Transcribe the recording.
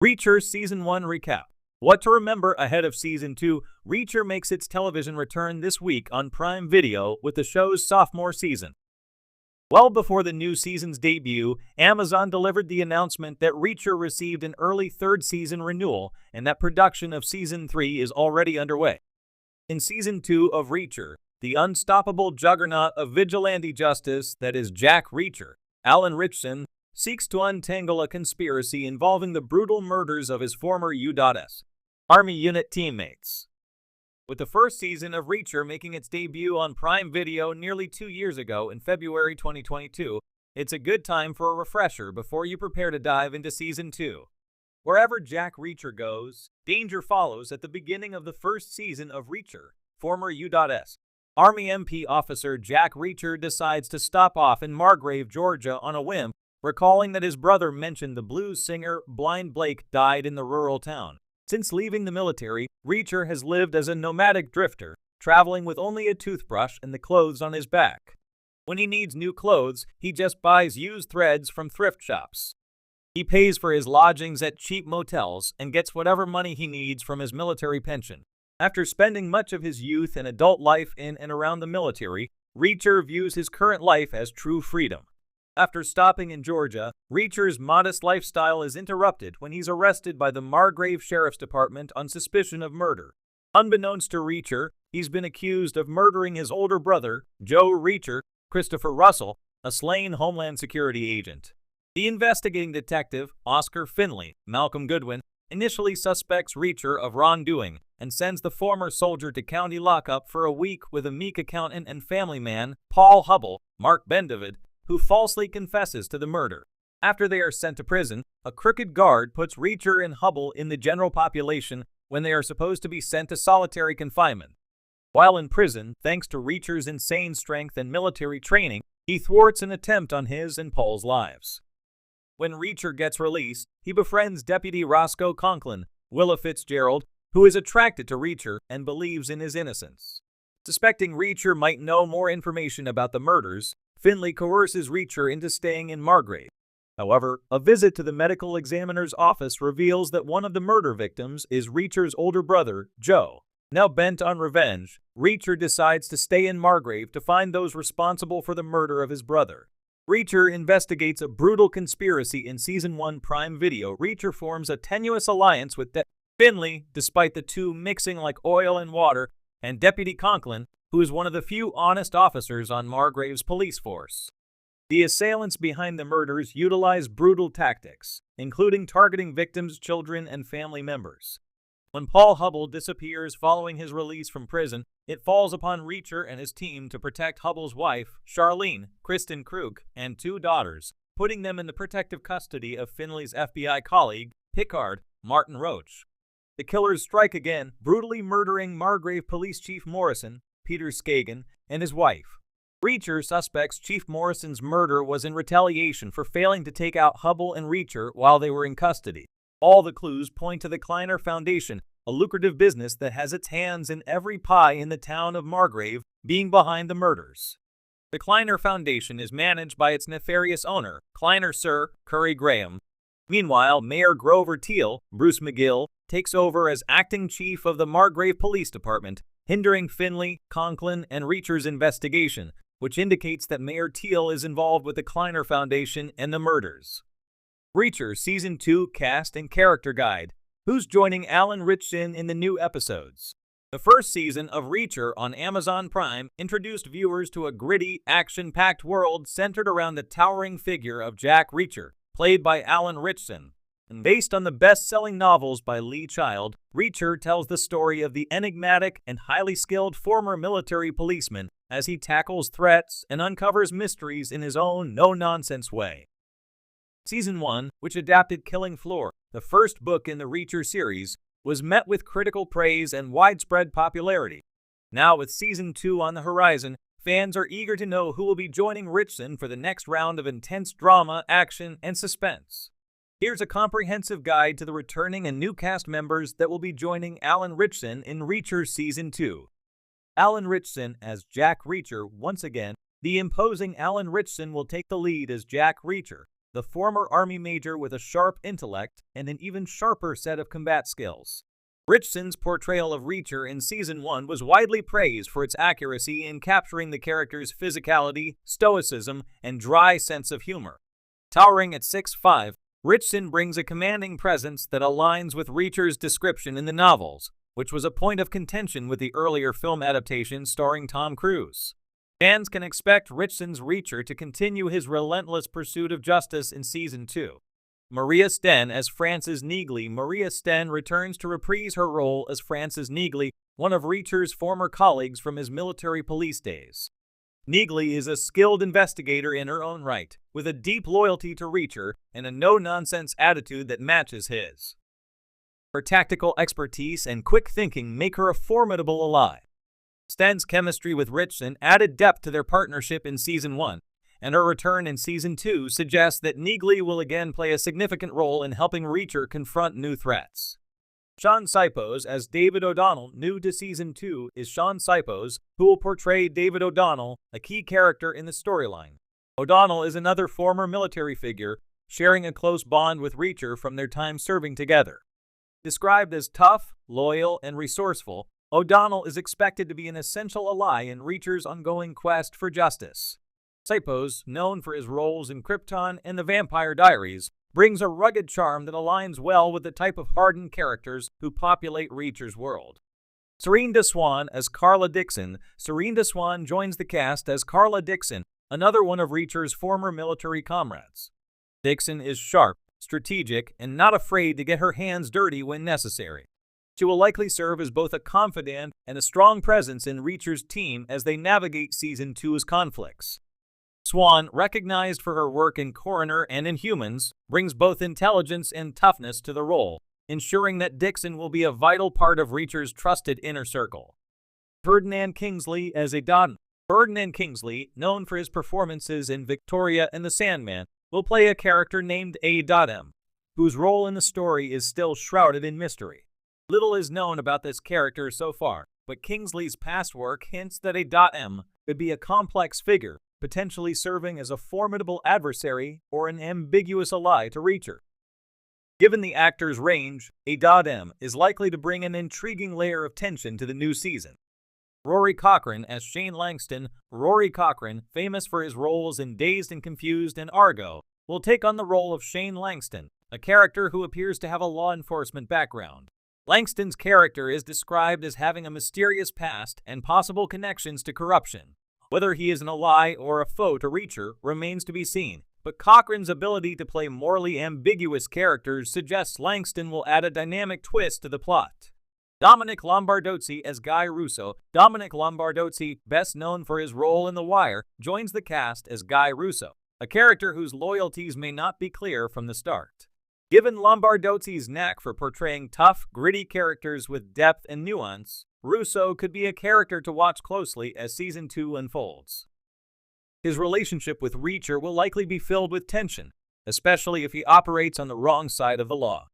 Reacher Season 1 Recap. What to remember ahead of Season 2. Reacher makes its television return this week on Prime Video with the show's sophomore season. Well before the new season's debut, Amazon delivered the announcement that Reacher received an early third season renewal and that production of Season 3 is already underway. In Season 2 of Reacher, the unstoppable juggernaut of vigilante justice that is Jack Reacher, Alan Ritchson, seeks to untangle a conspiracy involving the brutal murders of his former U.S. Army unit teammates. With the first season of Reacher making its debut on Prime Video nearly 2 years ago in February 2022, it's a good time for a refresher before you prepare to dive into Season 2. Wherever Jack Reacher goes, danger follows. At the beginning of the first season of Reacher, former U.S. Army MP officer Jack Reacher decides to stop off in Margrave, Georgia on a whim, recalling that his brother mentioned the blues singer Blind Blake died in the rural town. Since leaving the military, Reacher has lived as a nomadic drifter, traveling with only a toothbrush and the clothes on his back. When he needs new clothes, he just buys used threads from thrift shops. He pays for his lodgings at cheap motels and gets whatever money he needs from his military pension. After spending much of his youth and adult life in and around the military, Reacher views his current life as true freedom. After stopping in Georgia, Reacher's modest lifestyle is interrupted when he's arrested by the Margrave Sheriff's Department on suspicion of murder. Unbeknownst to Reacher, he's been accused of murdering his older brother, Joe Reacher, Christopher Russell, a slain Homeland Security agent. The investigating detective, Oscar Finley, Malcolm Goodwin, initially suspects Reacher of wrongdoing and sends the former soldier to county lockup for a week with a meek accountant and family man, Paul Hubble, Mark Bendavid, who falsely confesses to the murder. After they are sent to prison, a crooked guard puts Reacher and Hubble in the general population when they are supposed to be sent to solitary confinement. While in prison, thanks to Reacher's insane strength and military training, he thwarts an attempt on his and Paul's lives. When Reacher gets released, he befriends Deputy Roscoe Conklin, Willa Fitzgerald, who is attracted to Reacher and believes in his innocence. Suspecting Reacher might know more information about the murders, Finley coerces Reacher into staying in Margrave. However, a visit to the medical examiner's office reveals that one of the murder victims is Reacher's older brother, Joe. Now bent on revenge, Reacher decides to stay in Margrave to find those responsible for the murder of his brother. Reacher investigates a brutal conspiracy in Season 1 Prime Video. Reacher forms a tenuous alliance with Finley, despite the two mixing like oil and water, and Deputy Conklin, who is one of the few honest officers on Margrave's police force. The assailants behind the murders utilize brutal tactics, including targeting victims' children and family members. When Paul Hubble disappears following his release from prison, it falls upon Reacher and his team to protect Hubble's wife, Charlene, Kristen Krug, and 2 daughters, putting them in the protective custody of Finley's FBI colleague, Picard, Martin Roach. The killers strike again, brutally murdering Margrave Police Chief Morrison, Peter Skagen, and his wife. Reacher suspects Chief Morrison's murder was in retaliation for failing to take out Hubble and Reacher while they were in custody. All the clues point to the Kleiner Foundation, a lucrative business that has its hands in every pie in the town of Margrave, being behind the murders. The Kleiner Foundation is managed by its nefarious owner, Kleiner Sir Curry Graham. Meanwhile, Mayor Grover Teal, Bruce McGill, takes over as acting chief of the Margrave Police Department, hindering Finley, Conklin, and Reacher's investigation, which indicates that Mayor Teal is involved with the Kleiner Foundation and the murders. Reacher Season 2 Cast and Character Guide. Who's joining Alan Ritchson in the new episodes? The first season of Reacher on Amazon Prime introduced viewers to a gritty, action-packed world centered around the towering figure of Jack Reacher, played by Alan Ritchson. And based on the best-selling novels by Lee Child, Reacher tells the story of the enigmatic and highly skilled former military policeman as he tackles threats and uncovers mysteries in his own no-nonsense way. Season 1, which adapted Killing Floor, the first book in the Reacher series, was met with critical praise and widespread popularity. Now with Season 2 on the horizon, fans are eager to know who will be joining Ritchson for the next round of intense drama, action, and suspense. Here's a comprehensive guide to the returning and new cast members that will be joining Alan Ritchson in Reacher Season 2. Alan Ritchson as Jack Reacher. Once again, the imposing Alan Ritchson will take the lead as Jack Reacher, the former Army major with a sharp intellect and an even sharper set of combat skills. Richardson's portrayal of Reacher in Season 1 was widely praised for its accuracy in capturing the character's physicality, stoicism, and dry sense of humor. Towering at 6'5", Richardson brings a commanding presence that aligns with Reacher's description in the novels, which was a point of contention with the earlier film adaptation starring Tom Cruise. Fans can expect Richardson's Reacher to continue his relentless pursuit of justice in Season 2. Maria Sten as Frances Neagley. Maria Sten returns to reprise her role as Frances Neagley, one of Reacher's former colleagues from his military police days. Neagley is a skilled investigator in her own right, with a deep loyalty to Reacher and a no-nonsense attitude that matches his. Her tactical expertise and quick thinking make her a formidable ally. Sten's chemistry with Richardson added depth to their partnership in Season 1, and her return in Season 2 suggests that Neagley will again play a significant role in helping Reacher confront new threats. Sean Sipos as David O'Donnell. New to Season 2 is Sean Sipos, who will portray David O'Donnell, a key character in the storyline. O'Donnell is another former military figure, sharing a close bond with Reacher from their time serving together. Described as tough, loyal, and resourceful, O'Donnell is expected to be an essential ally in Reacher's ongoing quest for justice. Sipos, known for his roles in Krypton and The Vampire Diaries, brings a rugged charm that aligns well with the type of hardened characters who populate Reacher's world. Serene DeSwan as Carla Dixon. Serene DeSwan joins the cast as Carla Dixon, another one of Reacher's former military comrades. Dixon is sharp, strategic, and not afraid to get her hands dirty when necessary. She will likely serve as both a confidant and a strong presence in Reacher's team as they navigate Season 2's conflicts. Swan, recognized for her work in Coroner and Inhumans, brings both intelligence and toughness to the role, ensuring that Dixon will be a vital part of Reacher's trusted inner circle. Ferdinand Kingsley as a Dodden. Ferdinand Kingsley, known for his performances in Victoria and The Sandman, will play a character named A.M., whose role in the story is still shrouded in mystery. Little is known about this character so far, but Kingsley's past work hints that A.M. could be a complex figure, potentially serving as a formidable adversary or an ambiguous ally to Reacher. Given the actor's range, A.M. is likely to bring an intriguing layer of tension to the new season. Rory Cochrane as Shane Langston. Rory Cochrane, famous for his roles in Dazed and Confused and Argo, will take on the role of Shane Langston, a character who appears to have a law enforcement background. Langston's character is described as having a mysterious past and possible connections to corruption. Whether he is an ally or a foe to Reacher remains to be seen, but Cochrane's ability to play morally ambiguous characters suggests Langston will add a dynamic twist to the plot. Dominic Lombardozzi as Guy Russo. Dominic Lombardozzi, best known for his role in The Wire, joins the cast as Guy Russo, a character whose loyalties may not be clear from the start. Given Lombardozzi's knack for portraying tough, gritty characters with depth and nuance, Russo could be a character to watch closely as Season 2 unfolds. His relationship with Reacher will likely be filled with tension, especially if he operates on the wrong side of the law.